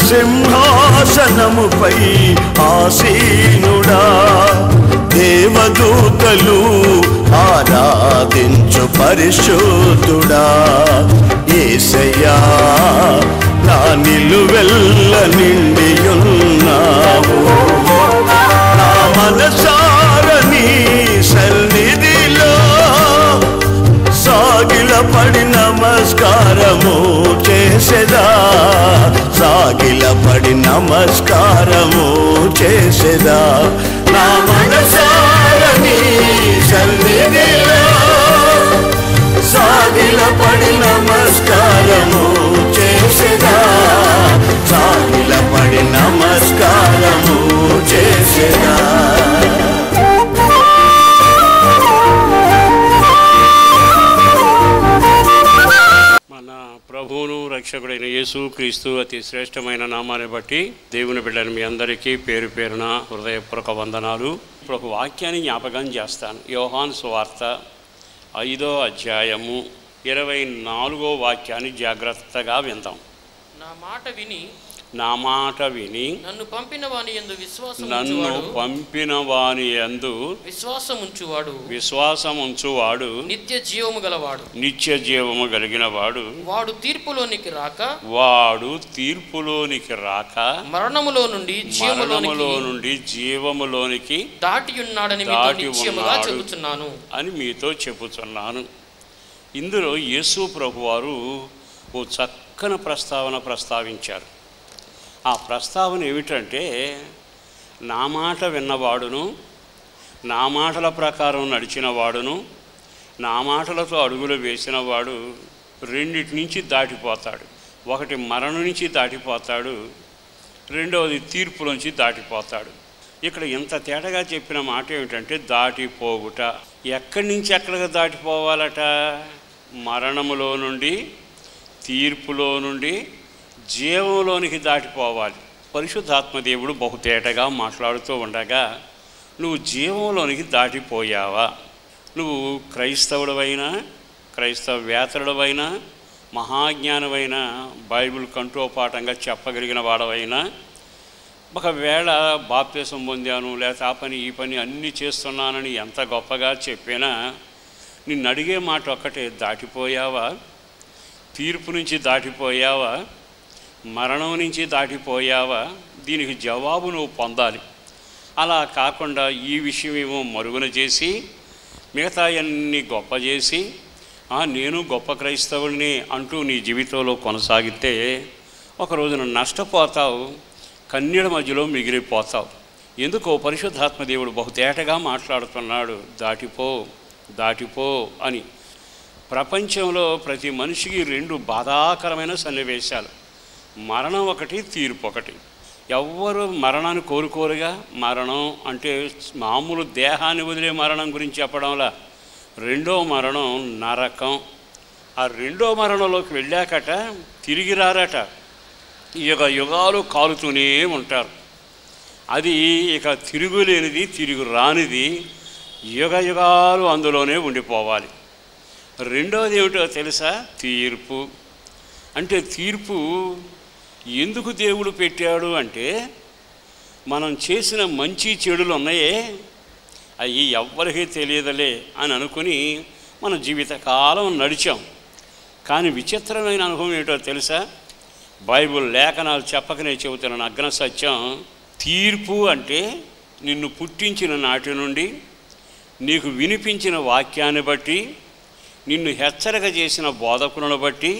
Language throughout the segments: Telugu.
సింహాసనముపై ఆసీనుడా దేవదూతలు ఆరాధించు పరిశుద్ధుడా యేసయ్యా నా నిలువెల్ల నిండియున్నావు నా మనసారని సన్నిధిలో సాగిలపడి నమస్కారము చేసెదా సాగిలపడి నమస్కారము చేసెదా నా మనసారని సన్నిధిలో సాగిలపడి నమస్కారము చేసెదా సాగిలపడి నమస్కారము చేసెదా ప్రభువును రక్షకుడైన యేసు క్రీస్తు అతి శ్రేష్టమైన నామాన్ని బట్టి దేవుని బిడ్డని మీ అందరికీ పేరు పేరున హృదయపూర్వక వందనాలు. ఇప్పుడు ఒక వాక్యాన్ని జ్ఞాపకం చేస్తాను. యోహాను సువార్త 5వ అధ్యాయము 24వ వాక్యాన్ని జాగ్రత్తగా విందాం. నా మాట విని నన్ను పంపిన వాని యందు విశ్వాసముంచువాడు నిత్య జీవము గలవాడు వాడు తీర్పులోనికి రాక మరణములో నుండి జీవములోనికి దాటి ఉన్నాడని చెబుతున్నాను అని మీతో చెబుతున్నాను. ఇందులో యేసు ప్రభువారు ఓ చక్కని ప్రస్తావించారు. ఆ ప్రస్తావన ఏమిటంటే, నా మాట విన్నవాడును, నా మాటల ప్రకారం నడిచిన వాడును, నా మాటలతో అడుగులు వేసిన వాడు రెండిటి నుంచి దాటిపోతాడు. ఒకటి మరణం నుంచి దాటిపోతాడు, రెండవది తీర్పులోంచి దాటిపోతాడు. ఇక్కడ ఇంత తేటగా చెప్పిన మాట ఏమిటంటే దాటిపోవుట. ఎక్కడి నుంచి ఎక్కడికి దాటిపోవాలట? మరణములో నుండి, తీర్పులో నుండి జీవంలోనికి దాటిపోవాలి. పరిశుద్ధాత్మదేవుడు బహుతేటగా మాట్లాడుతూ ఉండగా నువ్వు జీవంలోనికి దాటిపోయావా? నువ్వు క్రైస్తవుడవైనా, క్రైస్తవేతరుడవైనా, మహాజ్ఞానమైనా, బైబిల్ కంఠోపాఠంగా చెప్పగలిగిన వాడవైనా, ఒకవేళ బాప్తిసం పొందాను లేకపోతే ఆ పని ఈ పని అన్నీ చేస్తున్నానని ఎంత గొప్పగా చెప్పినా నిన్ను అడిగే మాట ఒక్కటే, దాటిపోయావా? తీర్పు నుంచి దాటిపోయావా? మరణం నుంచి దాటిపోయావా? దీనికి జవాబు నువ్వు పొందాలి. అలా కాకుండా ఈ విషయం ఏమో మరుగున చేసి మిగతా అన్నీ గొప్ప చేసి నేను గొప్ప క్రైస్తవుల్ని అంటూ నీ జీవితంలో కొనసాగితే ఒకరోజున నష్టపోతావు, కన్నీడ మధ్యలో మిగిలిపోతావు. ఎందుకో పరిశుద్ధాత్మదేవుడు బహుతేటగా మాట్లాడుతున్నాడు, దాటిపో అని. ప్రపంచంలో ప్రతి మనిషికి రెండు బాధాకరమైన సన్నివేశాలు, మరణం ఒకటి, తీర్పు ఒకటి. ఎవ్వరు మరణాన్ని కోరుకోరుగా. మరణం అంటే మామూలు దేహాన్ని వదిలే మరణం గురించి చెప్పడంలా, రెండో మరణం నరకం. ఆ రెండో మరణంలోకి వెళ్ళాకట తిరిగి రారట, యుగాలు కాలుతూనే ఉంటారు. అది ఇక తిరుగులేనిది, తిరుగు రానిది, యుగాలు అందులోనే ఉండిపోవాలి. రెండవది ఏమిటో తెలుసా? తీర్పు. అంటే తీర్పు ఎందుకు దేవుడు పెట్టాడు అంటే, మనం చేసిన మంచి చెడులు ఉన్నాయే అవి ఎవ్వరికీ తెలియదులే అని అనుకుని మన జీవితకాలం నడిచాం. కానీ విచిత్రమైన అనుభవం ఏంటో తెలుసా? బైబిల్ లేఖనాలు చెప్పకనే చెబుతున్న అగ్న సత్యం. తీర్పు అంటే నిన్ను పుట్టించిన నాటి నుండి నీకు వినిపించిన వాక్యాన్ని బట్టి, నిన్ను హెచ్చరిక చేసిన బోధకులను బట్టి,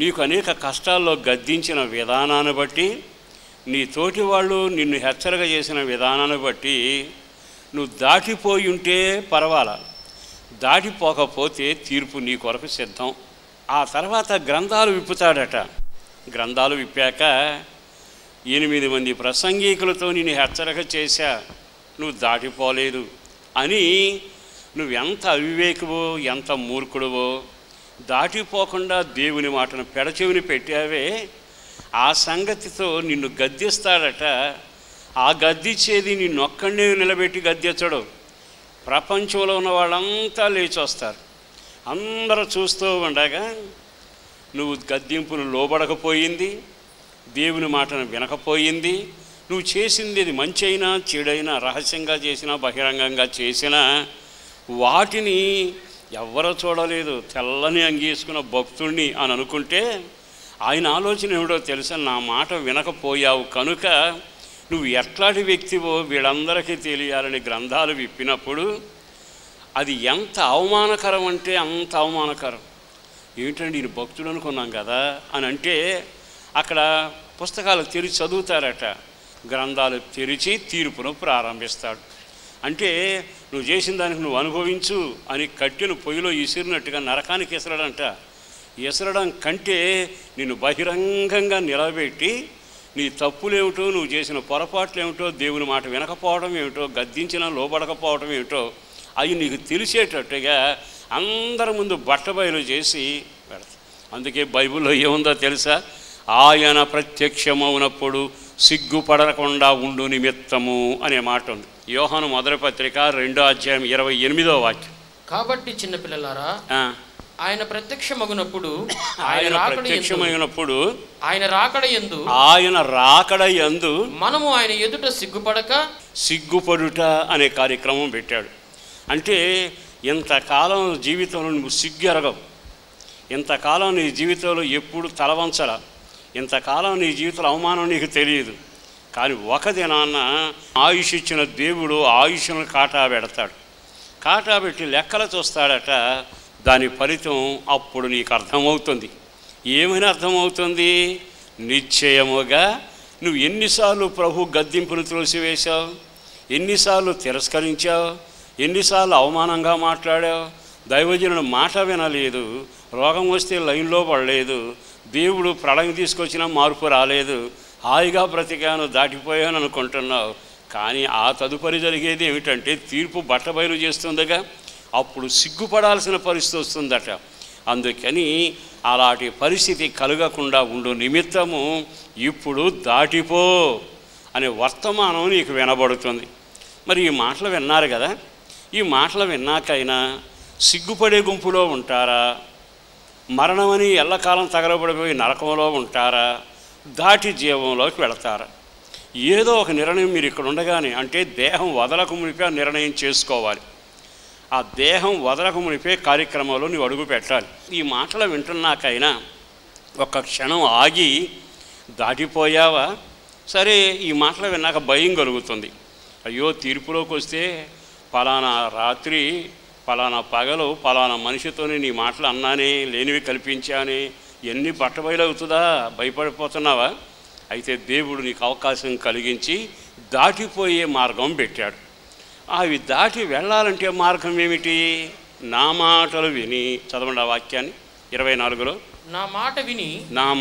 నీకు అనేక కష్టాల్లో గద్దించిన విధానాన్ని బట్టి, నీ తోటి వాళ్ళు నిన్ను హెచ్చరిక చేసిన విధానాన్ని బట్టి నువ్వు దాటిపోయి ఉంటే పర్వాలా, దాటిపోకపోతే తీర్పు నీ కొరకు సిద్ధం. ఆ తర్వాత గ్రంథాలు విప్పుతాడట. గ్రంథాలు విప్పాక 8 మంది ప్రసంగికులతో నేను హెచ్చరిక చేశా, నువ్వు దాటిపోలేదు అని. నువ్వెంత అవివేకువో, ఎంత మూర్ఖుడువో, దాటిపోకుండా దేవుని మాటను పెడచెవిని పెట్టావే, ఆ సంగతితో నిన్ను గద్దిస్తాడట. ఆ గద్దించేది నిన్నొక్కడే నిలబెట్టి గద్దించడు. ప్రపంచంలో ఉన్న వాళ్ళంతా లేచి వస్తారు. అందరూ చూస్తూ ఉండగా నువ్వు గద్దింపును లోబడకపోయింది, దేవుని మాటను వినకపోయింది. నువ్వు చేసింది అది మంచి అయినా చెడైనా, రహస్యంగా చేసినా బహిరంగంగా చేసినా వాటిని ఎవ్వరూ చూడలేదు. తెల్లని అంగీసుకున్న భక్తుడిని అని అనుకుంటే ఆయన ఆలోచన ఏమిటో తెలుసా? నా మాట వినకపోయావు కనుక నువ్వు ఎట్లాంటి వ్యక్తివో వీళ్ళందరికీ తెలియాలని గ్రంథాలు విప్పినప్పుడు అది ఎంత అవమానకరం అంటే అంత అవమానకరం. ఏంటండి ఈయన భక్తుడు అనుకున్నాం కదా అని అంటే అక్కడ పుస్తకాలు తెరిచి చదువుతారట. గ్రంథాలు తెరిచి తీర్పును ప్రారంభిస్తాడు. అంటే నువ్వు చేసిన దానికి నువ్వు అనుభవించు అని కట్టెను పొయ్యిలో విసిరినట్టుగా నరకానికి విసరడంట. విసరడం కంటే నిన్ను బహిరంగంగా నిలబెట్టి నీ తప్పులేమిటో, నువ్వు చేసిన పొరపాట్లు ఏమిటో, దేవుని మాట వినకపోవడం ఏమిటో, గద్దించినా లోబడకపోవడం ఏమిటో అవి నీకు తెలిసేటట్టుగా అందరి ముందు బట్టబయలు చేసి పెడతాడు. అందుకే బైబిల్లో ఏముందో తెలుసా? ఆయన ప్రత్యక్షమవునప్పుడు సిగ్గుపడకుండా ఉండు నిమిత్తము అనే మాట ఉంది. యోహాను మొదటి పత్రిక 2వ అధ్యాయం 28వ వాక్యం. కాబట్టి చిన్నపిల్లలారా, ఆయన ప్రత్యక్షమగునప్పుడు ఆయన రాకడ యందు మనము ఆయన ఎదుట సిగ్గుపడుట అనే కార్యక్రమం పెట్టాడు. అంటే ఇంతకాలం జీవితంలో నువ్వు సిగ్గు ఎరగవు, ఇంతకాలం నీ జీవితంలో ఎప్పుడు తలవంచల, ఇంతకాలం నీ జీవితంలో అవమానం నీకు తెలియదు. కానీ ఒక దినాన్న ఆయుష్ ఇచ్చిన దేవుడు ఆయుష్ను కాటా పెడతాడు. కాటా పెట్టి లెక్కలు చూస్తాడట. దాని ఫలితం అప్పుడు నీకు అర్థమవుతుంది. ఏమని అర్థమవుతుంది? నిశ్చయముగా నువ్వు ఎన్నిసార్లు ప్రభు గద్దింపును త్రోసివేశావు, ఎన్నిసార్లు తిరస్కరించావు, ఎన్నిసార్లు అవమానంగా మాట్లాడావు, దైవజనుడు మాట వినలేదు, రోగం వస్తే లైన్లో పడలేదు, దేవుడు ప్రళయం తీసుకొచ్చినా మార్పు రాలేదు, హాయిగా బ్రతికాను దాటిపోయాను అనుకుంటున్నావు. కానీ ఆ తదుపరి జరిగేది ఏమిటంటే తీర్పు బట్టబయలు చేస్తుందిగా. అప్పుడు సిగ్గుపడాల్సిన పరిస్థితి వస్తుందట. అందుకని అలాంటి పరిస్థితి కలగకుండా ఉండు నిమిత్తము ఇప్పుడు దాటిపో అనే వర్తమానం నీకు వినబడుతుంది. మరి ఈ మాటలు విన్నారు కదా, ఈ మాటలు విన్నాకైనా సిగ్గుపడే గుంపులో ఉంటారా, మరణమని ఎల్లకాలం తగలబడిపోయి నరకంలో ఉంటారా, దాటి జీవంలోకి వెళతారా? ఏదో ఒక నిర్ణయం మీరు ఇక్కడ ఉండగానే, అంటే దేహం వదలకు మునిపే నిర్ణయం చేసుకోవాలి. ఆ దేహం వదలకు మునిపే కార్యక్రమంలో నువ్వు అడుగు పెట్టాలి. ఈ మాటలు వింటున్నాకైనా ఒక్క క్షణం ఆగి దాటిపోయావా? సరే, ఈ మాటలు విన్నాక భయం కలుగుతుంది. అయ్యో, తీర్పులోకి వస్తే పలానా రాత్రి పలానా పగలు పలానా మనిషితోనే నీ మాటలు అన్నానే, లేనివి కల్పించానే, ఎన్ని బట్టబయలవుతుందా? భయపడిపోతున్నావా? అయితే దేవుడు నీకు అవకాశం కలిగించి దాటిపోయే మార్గం పెట్టాడు. అవి దాటి వెళ్ళాలంటే మార్గం ఏమిటి? నా మాటలు విని, చదవండి ఆ వాక్యాన్ని 24లో. నా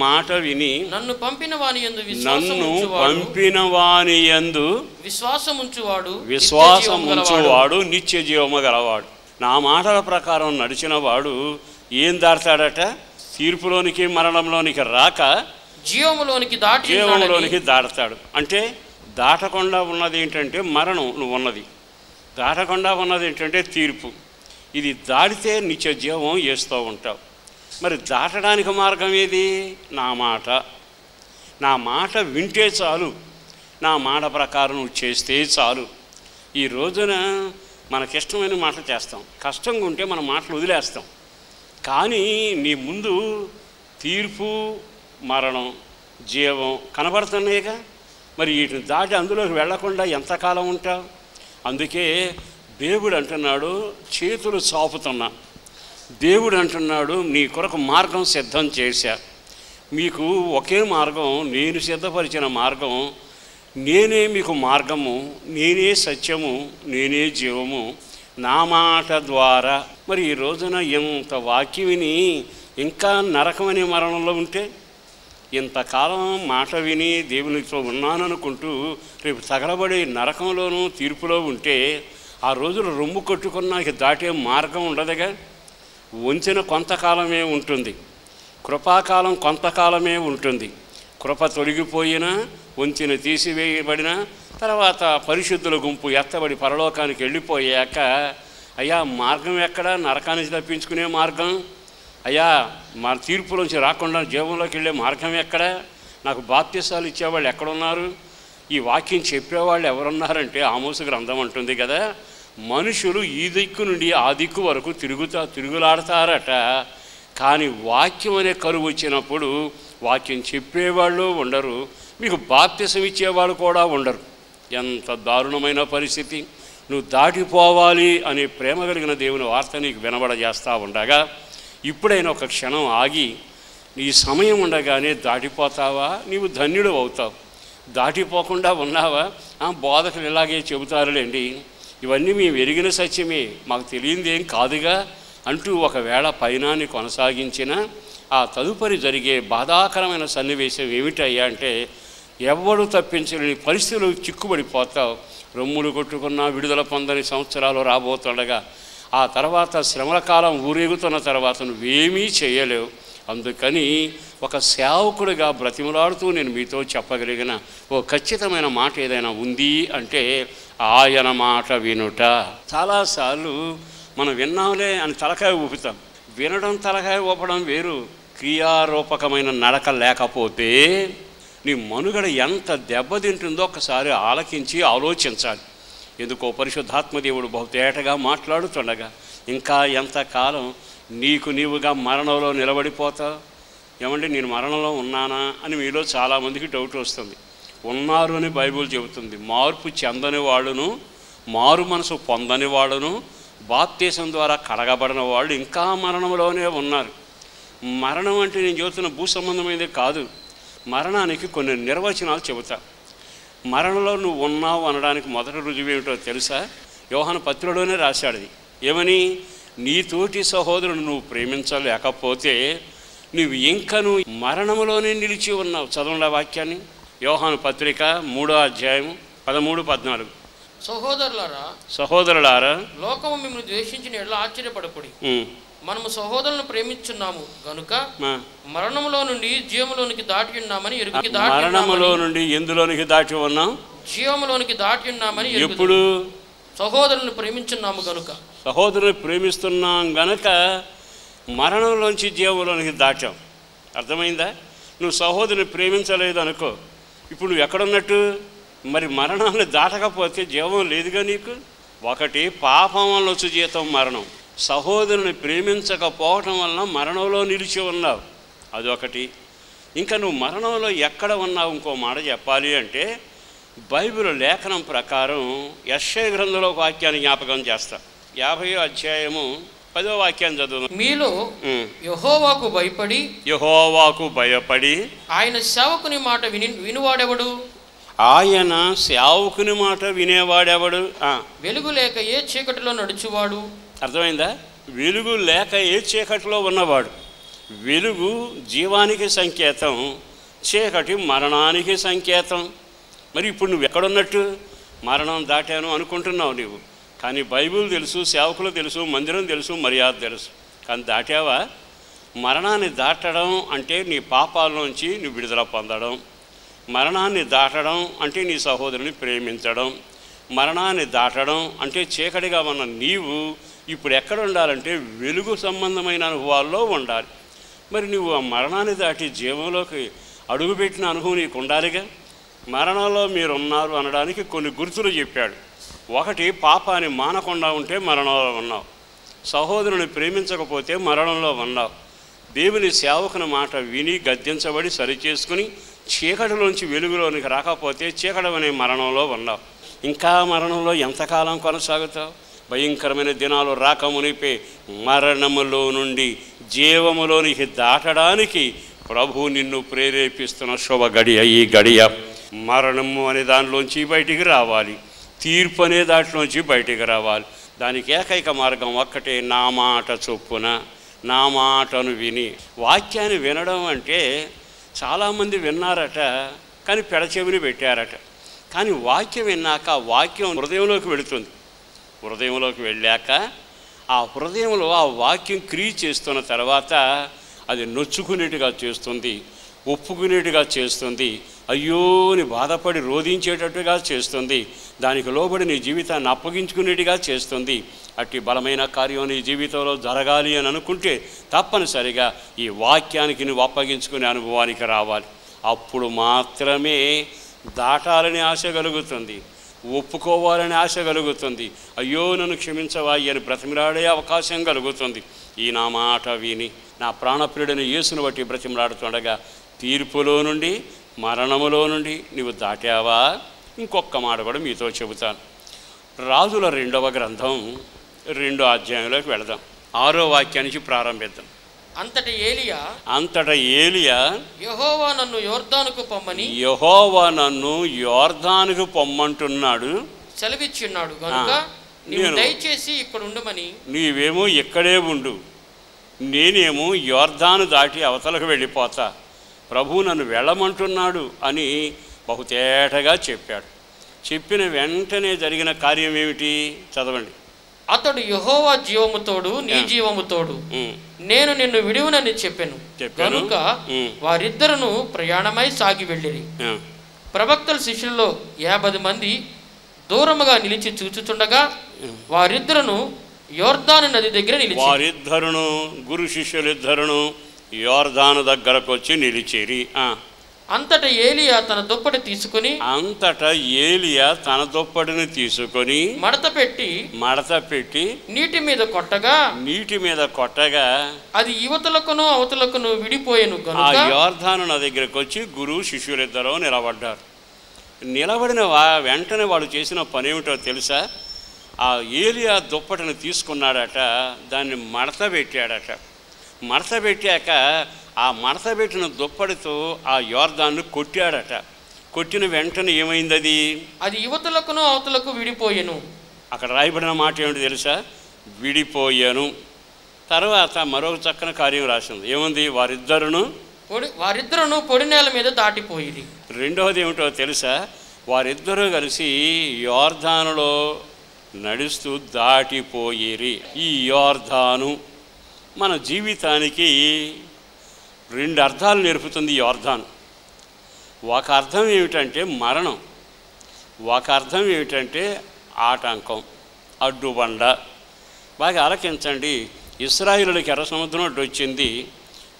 మాట విని నన్ను పంపిన వాని యందు విశ్వాసముంచువాడు నిత్య జీవము గలవాడు. నా మాటల ప్రకారం నడిచిన వాడు ఏం దాడతాడట? తీర్పులోనికి మరణంలోనికి రాక జీవములోనికి దాడతాడు. అంటే దాటకుండా ఉన్నది ఏంటంటే మరణం, నువ్వు ఉన్నది. దాటకుండా ఉన్నది ఏంటంటే తీర్పు. ఇది దాటితే నిత్య జీవం చేస్తూ ఉంటావు. మరి దాటడానికి మార్గం ఏది? నా మాట. నా మాట వింటే చాలు, నా మాట ప్రకారం నువ్వు చేస్తే చాలు. ఈ రోజున మనకిష్టమైన మాటలు చేస్తాం, కష్టంగా ఉంటే మన మాటలు వదిలేస్తాం. కానీ నీ ముందు తీర్పు, మరణం, జీవం కనబడుతున్నాయిగా. మరి వీటిని దాటి అందులోకి వెళ్లకుండా ఎంతకాలం ఉంటావు? అందుకే దేవుడు అంటున్నాడు, చేతులు చాపుతున్నా. దేవుడు అంటున్నాడు, నీ కొరకు మార్గం సిద్ధం చేశా. మీకు ఒకే మార్గం, నేను సిద్ధపరిచిన మార్గం. నేనే మీకు మార్గము, నేనే సత్యము, నేనే జీవము, నా మాట ద్వారా. మరి ఈ రోజున ఇంత వాక్యం విని ఇంకా నరకమనే మరణంలో ఉంటే, ఇంతకాలం మాట విని దేవునితో ఉన్నాననుకుంటూ రేపు తగలబడి నరకంలోనూ తీర్పులో ఉంటే ఆ రోజులు రొమ్ము కొట్టుకున్నాక దాటే మార్గం ఉండదుగా. వంచిన కొంతకాలమే ఉంటుంది, కృపాకాలం కొంతకాలమే ఉంటుంది. కృప తొలగిపోయినా, వంచిన తీసివేయబడిన తర్వాత పరిశుద్ధుల గుంపు ఎత్తబడి పరలోకానికి వెళ్ళిపోయాక, అయ్యా మార్గం ఎక్కడ? నరకానికి తప్పించుకునే మార్గం. అయ్యా మా తీర్పులోంచి రాకుండా జీవంలోకి వెళ్ళే మార్గం ఎక్కడ? నాకు బాప్తిసాలు ఇచ్చేవాళ్ళు ఎక్కడున్నారు? ఈ వాక్యం చెప్పేవాళ్ళు ఎవరున్నారంటే ఆమోసు గ్రంథం అంటుంది కదా, మనుషులు ఈ దిక్కు నుండి ఆ దిక్కు వరకు తిరుగులాడతారట. కానీ వాక్యం అనే కరువు వచ్చినప్పుడు వాక్యం చెప్పేవాళ్ళు ఉండరు, మీకు బాప్తిసం ఇచ్చేవాళ్ళు కూడా ఉండరు. ఎంత దారుణమైన పరిస్థితి! నువ్వు దాటిపోవాలి అనే ప్రేమ కలిగిన దేవుని వార్త నీకు వినబడజేస్తూ ఉండగా ఇప్పుడైనా ఒక క్షణం ఆగి నీ సమయం ఉండగానే దాటిపోతావా? నీవు ధన్యుడు అవుతావు. దాటిపోకుండా ఉన్నావా? బోధకులు ఇలాగే చెబుతారులేండి, ఇవన్నీ మేము ఎరిగిన సత్యమే, మాకు తెలియంది ఏం కాదుగా అంటూ ఒకవేళ పయనాన్ని కొనసాగించిన ఆ తదుపరి జరిగే బాధాకరమైన సన్నివేశం ఏమిటయ్యా అంటే, ఎవడు తప్పించలేని పరిస్థితులు చిక్కుబడిపోతావు. రొమ్ములు కొట్టుకున్న విడుదల పొందని సంవత్సరాలు రాబోతుండగా ఆ తర్వాత శ్రమల కాలం ఊరేగుతున్న తర్వాత నువ్వేమీ చేయలేవు. అందుకని ఒక సేవకుడిగా బ్రతిమలాడుతూ నేను మీతో చెప్పగలిగిన ఓ ఖచ్చితమైన మాట ఏదైనా ఉంది అంటే ఆయన మాట వినుట. చాలాసార్లు మనం విన్నాంలే అని తలకాయ ఊపుతాం. వినడం తలకాయ ఊపడం వేరు. క్రియారూపకమైన నడక లేకపోతే నీ మనుగడ ఎంత దెబ్బతింటుందో ఒక్కసారి ఆలకించి ఆలోచించాలి. ఎందుకో పరిశుద్ధాత్మదేవుడు బహుతేటగా మాట్లాడుతుండగా ఇంకా ఎంతకాలం నీకు నీవుగా మరణంలో నిలబడిపోతావు? ఏమంటే నేను మరణంలో ఉన్నానా అని మీలో చాలామందికి డౌట్ వస్తుంది. ఉన్నారు అని బైబిల్ చెబుతుంది. మార్పు చెందని వాళ్ళను, మారు మనసు పొందని వాళ్ళను, బాప్తీసం ద్వారా కడగబడిన వాళ్ళు ఇంకా మరణంలోనే ఉన్నారు. మరణం అంటే నేను చెబుతున్న భూ సంబంధమైనది కాదు. మరణానికి కొన్ని నిర్వచనాలు చెబుతా. మరణంలో నువ్వు ఉన్నావు అనడానికి మొదటి రుజువు ఏమిటో తెలుసా? యోహాను పత్రికలోనే రాశాడు. ఏమని? నీతోటి సహోదరుడు నువ్వు ప్రేమించలేకపోతే నువ్వు ఇంకను మరణంలోనే నిలిచి ఉన్నావు. చదవండి వాక్యాన్ని. యోహాను పత్రిక 3వ అధ్యాయం 13-14. సహోదరులారా, లోకము మిమ్మల్ని ద్వేషించిన ఎడల ఆశ్చర్యపడకుడి. మనము సహోదరులను ప్రేమించున్నాము గనుక మరణములో నుండి జీవములోనికి దాటి ఉన్నామని ఎరుగుకి. మరణములో నుండి ఎందులోనికి దాటి ఉన్నాం? జీవములోనికి దాటి ఉన్నామని. ఎప్పుడు? సహోదరులను ప్రేమించున్నాము గనుక. సహోదరుని ప్రేమిస్తున్నాం గనక మరణంలోంచి జీవంలోనికి దాటాం. అర్థమైందా? నువ్వు సహోదరుని ప్రేమించలేదు అనుకో, ఇప్పుడు నువ్వు ఎక్కడున్నట్టు? మరి మరణాన్ని దాటకపోతే జీవం లేదుగా నీకు. ఒకటి పాపం వల్ల వచ్చే జీతం మరణం. సహోదరుని ప్రేమించకపోవటం వలన మరణంలో నిలిచి ఉన్నావు, అదొకటి. ఇంకా నువ్వు మరణంలో ఎక్కడ ఉన్నావు ఇంకో మాట చెప్పాలి అంటే బైబిల్ లేఖనం ప్రకారం యెషయా గ్రంథంలో ఒక వాక్యాన్ని జ్ఞాపకం చేస్తా. 50వ అధ్యాయము 10వ వాక్యాన్ని చదువు. మీలో యెహోవాకు భయపడి ఆయన సేవకుని మాట వినువాడెవడు? ఆయన సేవకుని మాట వినేవాడెవడు? వెలుగు లేక ఏ చీకటిలో నడుచువాడు. అర్థమైందా? వెలుగు లేక ఏ చీకటిలో ఉన్నవాడు. వెలుగు జీవానికి సంకేతం, చీకటి మరణానికి సంకేతం. మరి ఇప్పుడు నువ్వు ఎక్కడున్నట్టు? మరణం దాటాను అనుకుంటున్నావు నీవు, కానీ బైబిల్ తెలుసు, సేవకులు తెలుసు, మందిరం తెలుసు, మర్యాద తెలుసు, కానీ దాటావా? మరణాన్ని దాటడం అంటే నీ పాపాల్లోంచి నువ్వు విడుదల పొందడం. మరణాన్ని దాటడం అంటే నీ సహోదరుని ప్రేమించడం. మరణాన్ని దాటడం అంటే చీకటిగా ఉన్న నీవు ఇప్పుడు ఎక్కడ ఉండాలంటే వెలుగు సంబంధమైన అనుభవాల్లో ఉండాలి. మరి నువ్వు ఆ మరణాన్ని దాటి జీవంలోకి అడుగుపెట్టిన అనుభవం నీకు ఉండాలిగా. మరణంలో మీరున్నారు అనడానికి కొన్ని గుర్తులు చెప్పాడు. ఒకటి, పాపాన్ని మానకుండా ఉంటే మరణంలో ఉన్నావు. సహోదరుని ప్రేమించకపోతే మరణంలో ఉన్నావు. దేవుని సేవకుని మాట విని గద్దించబడి సరిచేసుకుని చీకటిలోంచి వెలుగులోనికి రాకపోతే చీకటి అనే మరణంలో ఉన్నావు. ఇంకా మరణంలో ఎంతకాలం కొనసాగుతావు? భయంకరమైన దినాలు రాకమునిపే మరణములో నుండి జీవములోనికి దాటడానికి ప్రభు నిన్ను ప్రేరేపిస్తున్న శుభ గడియ ఈ గడియ. మరణము అనే దానిలోంచి బయటికి రావాలి, తీర్పు అనే దాంట్లోంచి బయటికి రావాలి. దానికి ఏకైక మార్గం ఒక్కటే, నా మాట చొప్పున, నా మాటను విని. వాక్యాన్ని వినడం అంటే చాలామంది విన్నారట, కానీ పెడచెవిని పెట్టారట. కానీ వాక్యం విన్నాక వాక్యం హృదయంలోకి వెళుతుంది. హృదయంలోకి వెళ్ళాక ఆ హృదయంలో ఆ వాక్యం క్రియ చేస్తున్న తర్వాత అది నొచ్చుకునేట్టుగా చేస్తుంది, ఒప్పుకునేట్టుగా చేస్తుంది, అయ్యోని బాధపడి రోధించేటట్టుగా చేస్తుంది, దానికి లోబడి నీ జీవితాన్ని అప్పగించుకునేట్టుగా చేస్తుంది. అట్టి బలమైన కార్యం నీ జీవితంలో జరగాలి అని అనుకుంటే తప్పనిసరిగా ఈ వాక్యానికి నువ్వు అప్పగించుకునే అనుభవానికి రావాలి. అప్పుడు మాత్రమే దాటాలని ఆశ కలుగుతుంది, ఒప్పుకోవాలని ఆశ కలుగుతుంది. అయ్యో నన్ను క్షమించవా అని బ్రతిమలాడే అవకాశం కలుగుతుంది. ఈ నా మాట విని నా ప్రాణప్రియుడైన యేసును బట్టి బ్రతిమలాడుతుండగా తీర్పులో నుండి, మరణములో నుండి నీవు దాటావా? ఇంకొక మాట కూడా మీతో చెబుతాను. రాజుల 2వ గ్రంథం 2వ అధ్యాయంలోకి వెళదాం. 6వ వాక్యం నుంచి ప్రారంభిద్దాం. అంతట ఏలియా యెహోవా నన్ను యోర్దానుకు పొమ్మంటున్నాడు, సెలవిచ్చున్నాడు గనుక నీవు దయచేసి ఇక్కడ ఉండమని. నీవేమో ఇక్కడే ఉండు, నేనేమో యోర్దాను దాటి అవతలకు వెళ్ళిపోతా, ప్రభువు నన్ను వెళ్ళమంటున్నాడు అని బహుతేటగా చెప్పాడు. చెప్పిన వెంటనే జరిగిన కార్యం ఏమిటి? చదవండి. అతడు యెహోవా జీవము తోడు, నీ జీవము తోడు, నేను నిన్ను విడువనని చెప్పాను కనుక వారిద్దరును ప్రయాణమై సాగి వెళ్ళిరి. ప్రవక్తల శిష్యుల్లో 50 మంది దూరముగా నిలిచి చూచుచుండగా వారిద్దరును యోర్దాను నది దగ్గర నిలిచి, వారిద్దరును గురు శిష్యులిద్దరును యోర్దాను దగ్గరకు వచ్చి నిలిచేరి. అంతటా ఏలియా తన దుప్పటి తీసుకుని మడత పెట్టి నీటి మీద కొట్టగా అది యువతలకును అవతలకును విడిపోయెను. ఆ యోర్దాను నది దగ్గరకు వచ్చి గురు శిష్యులిద్దరూ నిలబడ్డారు. నిలబడిన వెంటనే వాళ్ళు చేసిన పని ఏమిటో తెలుసా? ఆ ఏలియా దుప్పటిని తీసుకున్నాడట, దాన్ని మడత పెట్టాడట. మడత పెట్టాక ఆ మడత పెట్టిన దుప్పటితో ఆ యోర్దాన్ని కొట్టాడట. కొట్టిన వెంటనే ఏమైంది? అది యువతలకును అవతలకు విడిపోయెను. అక్కడ రాయబడిన మాట ఏమిటి తెలుసా? విడిపోయాను. తర్వాత మరొక చక్కని కార్యం రాసింది. ఏముంది? వారిద్దరును పొడి నేల మీద దాటిపోయి. రెండవది ఏమిటో తెలుసా? వారిద్దరూ కలిసి యోర్దానులో నడుస్తూ దాటిపోయిరి. ఈ యోర్దాను మన జీవితానికి 2 అర్థాలు నేర్పుతుంది. యోర్దాను ఒక అర్థం ఏమిటంటే మరణం, ఒక అర్థం ఏమిటంటే ఆటంకం, అడ్డుబండ. బాగా ఆలకించండి. ఇశ్రాయేలులకి ఎర్ర సముద్రం అడ్డొచ్చింది,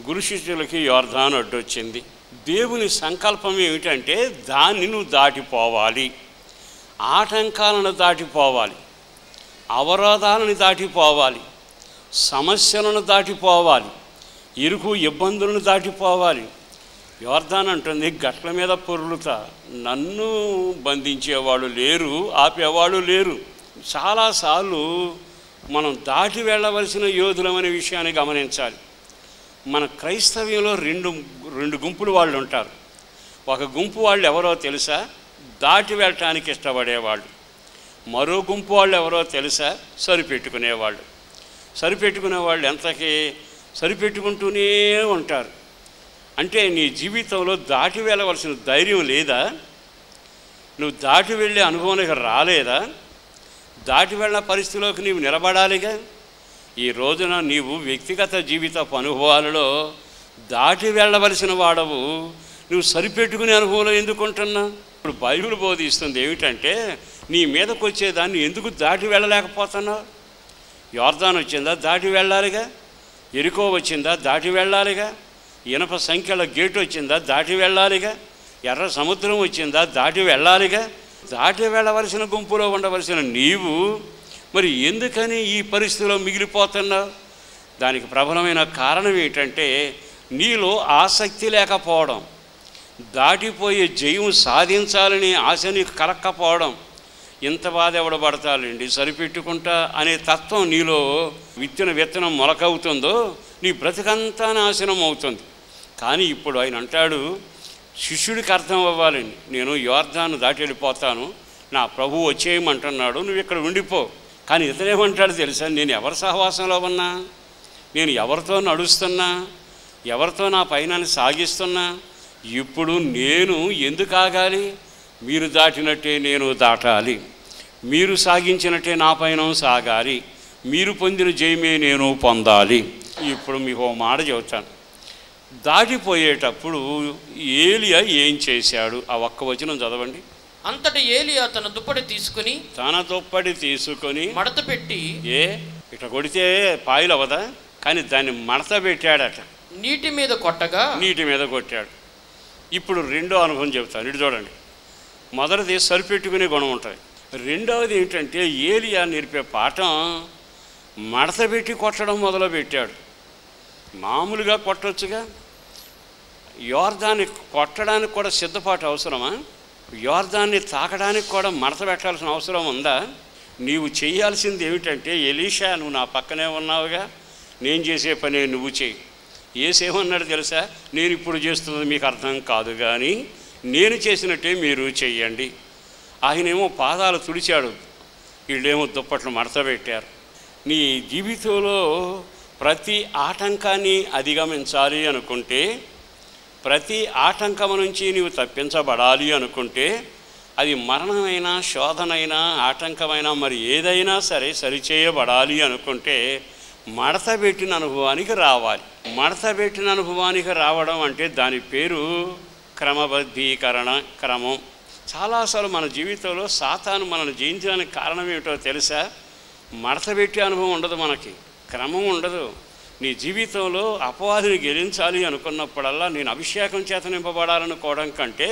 గురు శిష్యులకి యోర్దాను అడ్డొచ్చింది. దేవుని సంకల్పం ఏమిటంటే దాన్ని నువ్వు దాటిపోవాలి, ఆటంకాలను దాటిపోవాలి, అవరోధాలను దాటిపోవాలి, సమస్యలను దాటిపోవాలి, ఇరుకు ఇబ్బందులను దాటిపోవాలి. యోర్దాను అంటుంది, గట్ల మీద పొర్లుతా, నన్ను బంధించేవాళ్ళు లేరు, ఆపేవాళ్ళు లేరు. చాలాసార్లు మనం దాటి వెళ్ళవలసిన యోధులమనే విషయాన్ని గమనించాలి. మన క్రైస్తవ్యంలో రెండు గుంపులు వాళ్ళు ఉంటారు. ఒక గుంపు వాళ్ళు ఎవరో తెలుసా? దాటి వెళ్ళటానికి ఇష్టపడేవాళ్ళు. మరో గుంపు వాళ్ళు ఎవరో తెలుసా? సరిపెట్టుకునేవాళ్ళు. సరిపెట్టుకునేవాళ్ళు ఎంతకీ సరిపెట్టుకుంటూనే ఉంటారు. అంటే నీ జీవితంలో దాటి వెళ్ళవలసిన ధైర్యం లేదా? నువ్వు దాటి వెళ్ళే అనుభవానికి రాలేదా? దాటి వెళ్ళిన పరిస్థితిలోకి నీవు నిలబడాలిగా. ఈ రోజున నీవు వ్యక్తిగత జీవితపు అనుభవాలలో దాటి వెళ్ళవలసిన వాడవు, నువ్వు సరిపెట్టుకునే అనుభవంలో ఎందుకుంటున్నా? ఇప్పుడు బైబిల్ బోధిస్తుంది ఏమిటంటే, నీ మీదకు వచ్చేదాన్ని ఎందుకు దాటి వెళ్ళలేకపోతున్నావు? యోర్దాను వచ్చిందా? దాటి వెళ్ళాలిగా. ఎరికో వచ్చిందా? దాటి వెళ్ళాలిగా. ఇనప సంఖ్యల గేటు వచ్చిందా? దాటి వెళ్ళాలిగా. ఎర్ర సముద్రం వచ్చిందా? దాటి వెళ్ళాలిగా. దాటి వెళ్ళవలసిన గుంపులో ఉండవలసిన నీవు మరి ఎందుకని ఈ పరిస్థితిలో మిగిలిపోతున్నావు? దానికి ప్రబలమైన కారణం ఏంటంటే నీలో ఆసక్తి లేకపోవడం, దాటిపోయే జయం సాధించాలని ఆశ నీకు కలక్కపోవడం. ఇంత బాధ ఎవడబడతాలండి సరిపెట్టుకుంటా అనే తత్వం నీలో విత్తన విత్తనం మొలకవుతుందో నీ బ్రతికంతా నాశనం అవుతుంది. కానీ ఇప్పుడు ఆయన అంటాడు, శిష్యుడికి అర్థం అవ్వాలండి, నేను యోర్దాను దాటి వెళ్ళిపోతాను, నా ప్రభువు వచ్చేయమంటున్నాడు, నువ్వు ఇక్కడ ఉండిపో. కానీ ఇతనేమంటాడు తెలుసా? నేను ఎవరి సహవాసంలో ఉన్నా, నేను ఎవరితో నడుస్తున్నా, ఎవరితో నా పైన సాగిస్తున్నా, ఇప్పుడు నేను ఎందుకు ఆగాలి? మీరు దాటినట్టే నేను దాటాలి, మీరు సాగించినట్టే నా పైన సాగాలి, మీరు పొందిన జయమే నేను పొందాలి. ఇప్పుడు మీకు ఓ మాట చెబుతాను. దాటిపోయేటప్పుడు ఏలియా ఏం చేశాడు? ఆ ఒక్క వచనం చదవండి. అంతటి ఏలియా తన దుప్పటి తీసుకొని మడత పెట్టి, ఇట్లా కొడితే పాయలు అవదా, కానీ దాన్ని మడత పెట్టాడట. నీటి మీద కొట్టాడు. ఇప్పుడు రెండో అనుభవం చెబుతాను, ఇటు చూడండి. మొదటిది సరిపెట్టుకునే గుణం ఉంటుంది. రెండవది ఏంటంటే ఏలియా నేర్పే పాఠం మడత పెట్టి కొట్టడం మొదలుపెట్టాడు. మామూలుగా కొట్టొచ్చుగా, యోర్దాన్ని కొట్టడానికి కూడా సిద్ధపాటు అవసరమా? యోర్దాన్ని తాకడానికి కూడా మడత పెట్టాల్సిన అవసరం ఉందా? నీవు చేయాల్సింది ఏమిటంటే, ఎలీషా నువ్వు నా పక్కనే ఉన్నావుగా, నేను చేసే పనే నువ్వు చేయి. ఏసేమన్నాడు తెలుసా? నేను ఇప్పుడు చేస్తున్నది మీకు అర్థం కాదు, కానీ నేను చేసినట్టే మీరు చెయ్యండి. ఆయనేమో పాదాలు తుడిచాడు, వీళ్ళేమో దుప్పట్లు మడత పెట్టారు. నీ జీవితంలో ప్రతి ఆటంకాన్ని అధిగమించాలి అనుకుంటే, ప్రతి ఆటంకం నుంచి నీవు తప్పించబడాలి అనుకుంటే, అది మరణమైనా శోధనైనా ఆటంకమైనా మరి ఏదైనా సరే సరిచేయబడాలి అనుకుంటే మడత పెట్టిన అనుభవానికి రావాలి. మడత పెట్టిన అనుభవానికి రావడం అంటే దాని పేరు క్రమబద్ధీకరణ, క్రమం. చాలాసార్లు మన జీవితంలో సాతాను మనల్ని జయించడానికి కారణం ఏమిటో తెలుసా? మడత పెట్టే అనుభవం ఉండదు, మనకి క్రమం ఉండదు. నీ జీవితంలో అపవాదిని గెలించాలి అనుకున్నప్పుడల్లా నేను అభిషేకం చేత నింపబడాలనుకోవడం కంటే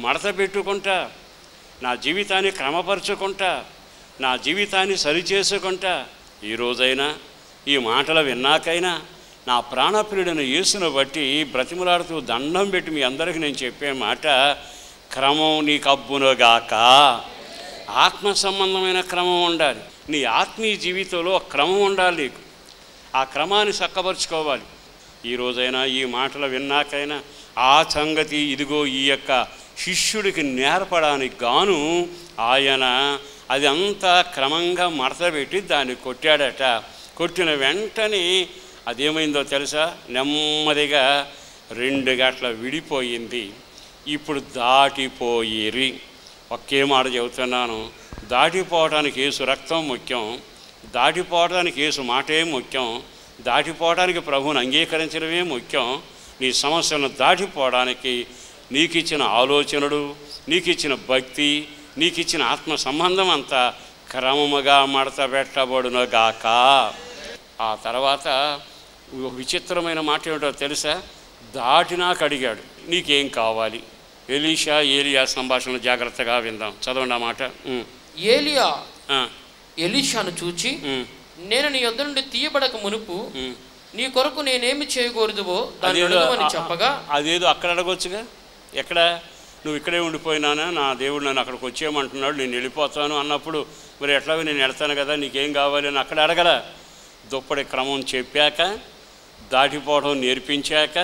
మడత పెట్టుకుంటా, నా జీవితాన్ని క్రమపరుచుకుంటా, నా జీవితాన్ని సరిచేసుకుంటా. ఈరోజైనా ఈ మాటలు విన్నాకైనా నా ప్రాణప్రియుడైన యేసును బట్టి బ్రతిమలాడుతూ దండం పెట్టి మీ అందరికీ నేను చెప్పే మాట, క్రమం నీకు అబ్బునుగాక. ఆత్మ సంబంధమైన క్రమం ఉండాలి. నీ ఆత్మీయ జీవితంలో క్రమం ఉండాలి. నీకు ఆ క్రమాన్ని చక్కపరుచుకోవాలి. ఈరోజైనా ఈ మాటలు విన్నాకైనా ఆ సంగతి ఇదిగో ఈ యొక్క శిష్యుడికి నేర్పడానికి గాను ఆయన అది అంతా క్రమంగా మడతపెట్టి దాన్ని కొట్టాడట. కొట్టిన వెంటనే అదేమైందో తెలుసా? నెమ్మదిగా 2 గంటల విడిపోయింది. ఇప్పుడు దాటిపోయిరి. ఒకే మాట చెబుతున్నాను, దాటిపోవడానికి యేసు రక్తం ముఖ్యం, దాటిపోవడానికి యేసు మాటే ముఖ్యం, దాటిపోవడానికి ప్రభువుని అంగీకరించడమే ముఖ్యం. నీ సమస్యలను దాటిపోవడానికి నీకు ఇచ్చిన ఆలోచనలు, నీకు ఇచ్చిన భక్తి, నీకు ఇచ్చిన ఆత్మ సంబంధం అంతా క్రమముగా మడత పెట్టబడునుగాక. ఆ తర్వాత విచిత్రమైన మాట ఏమిటో తెలుసా? దాటినాక అడిగాడు, నీకేం కావాలి? ఎలీషా ఏలియా సంభాషణ జాగ్రత్తగా విందాం, చదవండి ఆ మాట. ఏలియా ఎలీషాను చూచి, నేను నీ యొద్ద నుండి తీయబడక మునుపు నీ కొరకు నేనేమి చేయకూడదువో దాన్ని అడుగుమని చెప్పగా, అదేదో అక్కడ అడగొచ్చుగా. ఎక్కడ? నువ్వు ఇక్కడే ఉండిపోయినానా, నా దేవుడు నన్ను అక్కడికి వచ్చేయమంటున్నాడు, నేను వెళ్ళిపోతాను అన్నప్పుడు మరి ఎట్లాగో నేను వెళ్తాను కదా, నీకేం కావాలి అని అక్కడ అడగల. దుప్పటి క్రమం చెప్పాక, దాటిపోవడం నేర్పించాక,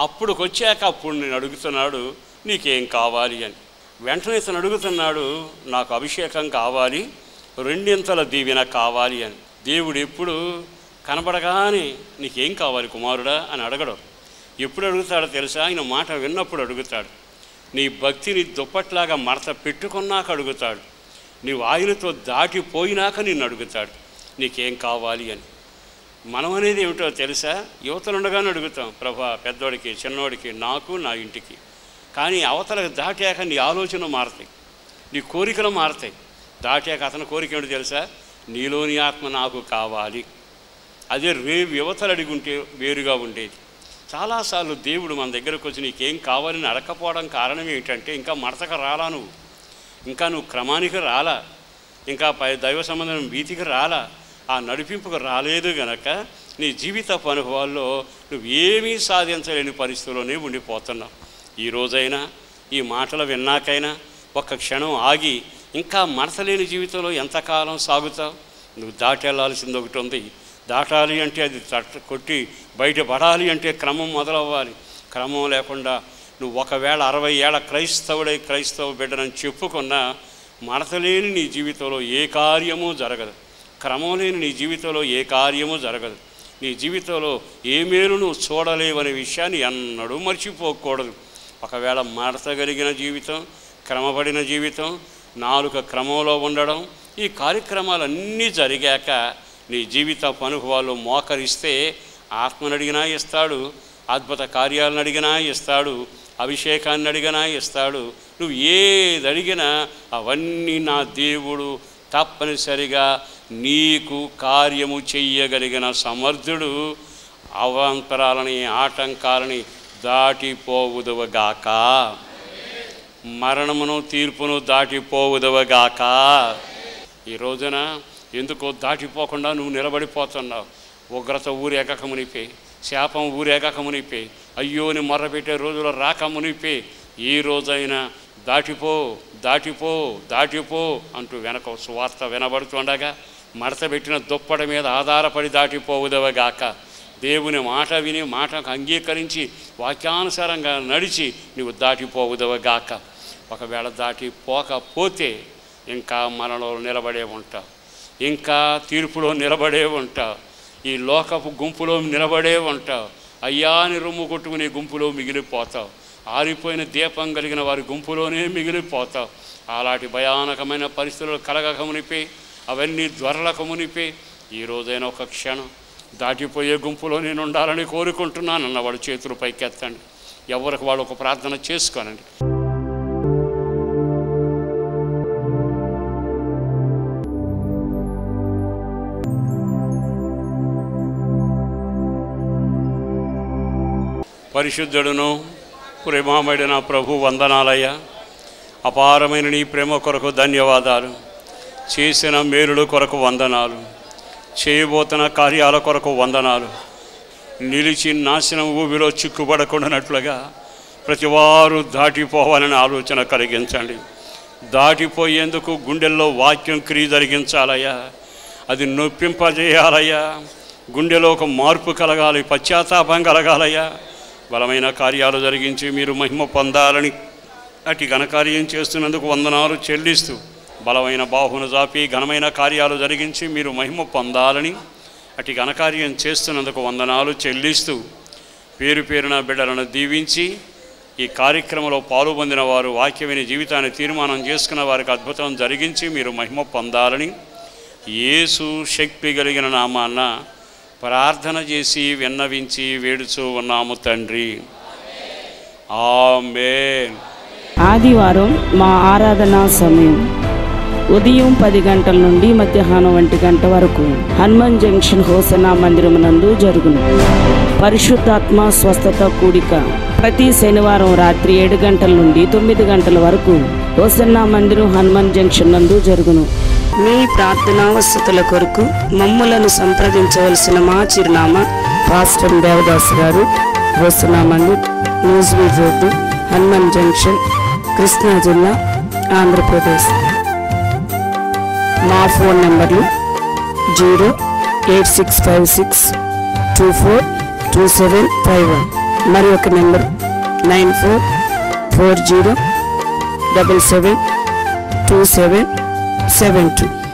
అప్పుడుకొచ్చాక అప్పుడు నేను అడుగుతున్నాడు నీకేం కావాలి అని. వెంటనే ఇతను అడుగుతున్నాడు, నాకు అభిషేకం కావాలి, 2 దీవెన కావాలి అని. దేవుడు ఎప్పుడు కనబడగానే నీకేం కావాలి కుమారుడా అని అడగడం. ఎప్పుడు అడుగుతాడో తెలుసా? ఆయన మాట విన్నప్పుడు అడుగుతాడు. నీ భక్తిని దుప్పట్లాగా మడత పెట్టుకున్నాక అడుగుతాడు. నీవు ఆయనతో దాటిపోయినాక నిన్ను అడుగుతాడు నీకేం కావాలి అని. మనం అనేది ఏమిటో తెలుసా? యువతలుండగానే అడుగుతాం, ప్రభా పెద్దోడికి చిన్నోడికి నాకు నా ఇంటికి. కానీ అవతలకు దాటాక నీ ఆలోచన మారుతాయి, నీ కోరికలు మారుతాయి. దాటాక అతని కోరిక ఏమిటో తెలుసా? నీలోని ఆత్మ నాకు కావాలి. అదే రేపు యువతలు అడిగుంటే వేరుగా ఉండేది. చాలాసార్లు దేవుడు మన దగ్గరకు వచ్చి నీకేం కావాలని అడగకపోవడం కారణం ఏంటంటే ఇంకా మడతకు రాలా, ఇంకా నువ్వు క్రమానికి రాలా, ఇంకా దైవ సంబంధం వీతికి రాలా, ఆ నడిపింపుకు రాలేదు గనక నీ జీవిత అనుభవాల్లో నువ్వేమీ సాధించలేని పరిస్థితుల్లోనే ఉండిపోతున్నావు. ఈరోజైనా ఈ మాటలు విన్నాకైనా ఒక్క క్షణం ఆగి, ఇంకా మడతలేని జీవితంలో ఎంతకాలం సాగుతావు? నువ్వు దాటెళ్లాల్సింది ఒకటి ఉంది. దాటాలి అంటే అది కొట్టి బయటపడాలి అంటే క్రమం మొదలవ్వాలి. క్రమం లేకుండా నువ్వు ఒకవేళ 60 ఏళ్ల క్రైస్తవ బిడ్డనని చెప్పుకున్నా మడతలేని నీ జీవితంలో ఏ కార్యమూ జరగదు. క్రమం లేని నీ జీవితంలో ఏ కార్యమూ జరగదు. నీ జీవితంలో ఏ మేలు నువ్వు చూడలేవనే విషయాన్ని ఎన్నడూ మర్చిపోకూడదు. ఒకవేళ మడతగలిగిన జీవితం, క్రమపడిన జీవితం, నాలుక క్రమంలో ఉండడం, ఈ కార్యక్రమాలన్నీ జరిగాక నీ జీవిత అనుభవాలు మోకరిస్తే ఆత్మను అడిగినా ఇస్తాడు, అద్భుత కార్యాలను అడిగినా ఇస్తాడు, అభిషేకాన్ని అడిగినా ఇస్తాడు. నువ్వు ఏది అడిగినా అవన్నీ నా దేవుడు తప్పనిసరిగా నీకు కార్యము చెయ్యగలిగిన సమర్థుడు. అవాంతరాలని ఆటంకాలని దాటిపోవుదువగాక. మరణమును తీర్పును దాటిపోవుదువగాక. ఈ రోజున ఎందుకో దాటిపోకుండా నువ్వు నిలబడిపోతున్నావు. ఉగ్రత ఊరేగక మునిపే, శాపం ఊరేగక మునిపే, అయ్యోని మొర్రపెట్టే రోజులు రాక మునిపే ఈ రోజైనా దాటిపో దాటిపో దాటిపో అంటూ వెనక సువార్త వినబడుతుండగా మడతబెట్టిన దుప్పటి మీద ఆధారపడి దాటిపోవుదవగాక. దేవుని మాట విని మాటకు అంగీకరించి వాక్యానుసారంగా నడిచి నువ్వు దాటిపోవుదవగాక. ఒకవేళ దాటిపోకపోతే ఇంకా మనలో నిలబడే ఉంటావు, ఇంకా తీర్పులో నిలబడే ఉంటావు, ఈ లోకపు గుంపులో నిలబడే ఉంటావు, అయ్యాని రొమ్ము కొట్టుకునే గుంపులో మిగిలిపోతావు, ఆరిపోయిన దీపం కలిగిన వారి గుంపులోనే మిగిలిపోతావు. అలాంటి భయానకమైన పరిస్థితులు కలగక మునిపే, అవన్నీ దొరలక మునిపే ఈ రోజైనా ఒక క్షణం దాటిపోయే గుంపులో నేను ఉండాలని కోరుకుంటున్నాను అన్నవాడు చేతులు పైకెత్తండి. ఎవరికి వాళ్ళు ఒక ప్రార్థన చేసుకోనండి. పరిశుద్ధుడును ప్రేమమడిన ప్రభు వందనాలయ్యా. అపారమైన నీ ప్రేమ కొరకు ధన్యవాదాలు. చేసిన మేలుల కొరకు వందనాలు, చేయబోతున్న కార్యాల కొరకు వందనాలు. నిలిచి నాశనం ఊబిలో చిక్కుబడకుండానట్లుగా ప్రతివారు దాటిపోవాలని ఆలోచన కలిగించండి. దాటిపోయేందుకు గుండెల్లో వాక్యం క్రియ జరిగించాలయ్యా, అది నొప్పింపజేయాలయ్యా. గుండెలో ఒక మార్పు కలగాలి, పశ్చాత్తాపం కలగాలయ్యా. బలమైన కార్యాలు జరిగించి మీరు మహిమ పొందాలని అటు ఘనకార్యం చేస్తున్నందుకు వందనాలు చెల్లిస్తూ, బలమైన బాహును జాపి ఘనమైన కార్యాలు జరిగించి మీరు మహిమ పొందాలని అటు ఘనకార్యం చేస్తున్నందుకు వందనాలు చెల్లిస్తూ, పేరు పేరున బిడ్డలను దీవించి ఈ కార్యక్రమంలో పాల్గొందిన వారు వాక్య విని జీవితాన్ని తీర్మానం చేసుకున్న వారికి అద్భుతం జరిగించి మీరు మహిమ పొందాలని యేసు శక్తి కలిగిన నామాన్న ప్రార్థన చేసి విన్నవించి వేడుచూ ఉన్నాము తండ్రి. ఆమేన్. ఆదివారం మా ఆరాధనా సమయం ఉదయం 10 గంటల నుండి మధ్యాహ్నం 1 గంట వరకు హనుమాన్ జంక్షన్ హోసనా మందిరమునందు జరుగును. పరిశుద్ధాత్మ స్వస్థత కూడిక ప్రతి శనివారం రాత్రి 7 గంటల నుండి 9 గంటల వరకు హోసన్నా మందిరం హనుమాన్ జంక్షన్ నందు జరుగును. మీ ప్రార్థనా వసతుల కొరకు మమ్మలను సంప్రదించవలసిన మా చిరునామా పాస్టర్ దేవదాస్ గారు, hosanna Mandir, Nuzvid road, Hanuman junction, Krishna జిల్లా, ఆంధ్రప్రదేశ్. మా ఫోన్ నెంబర్లు 08656242751, మరి ఒక నెంబర్ 9440772772.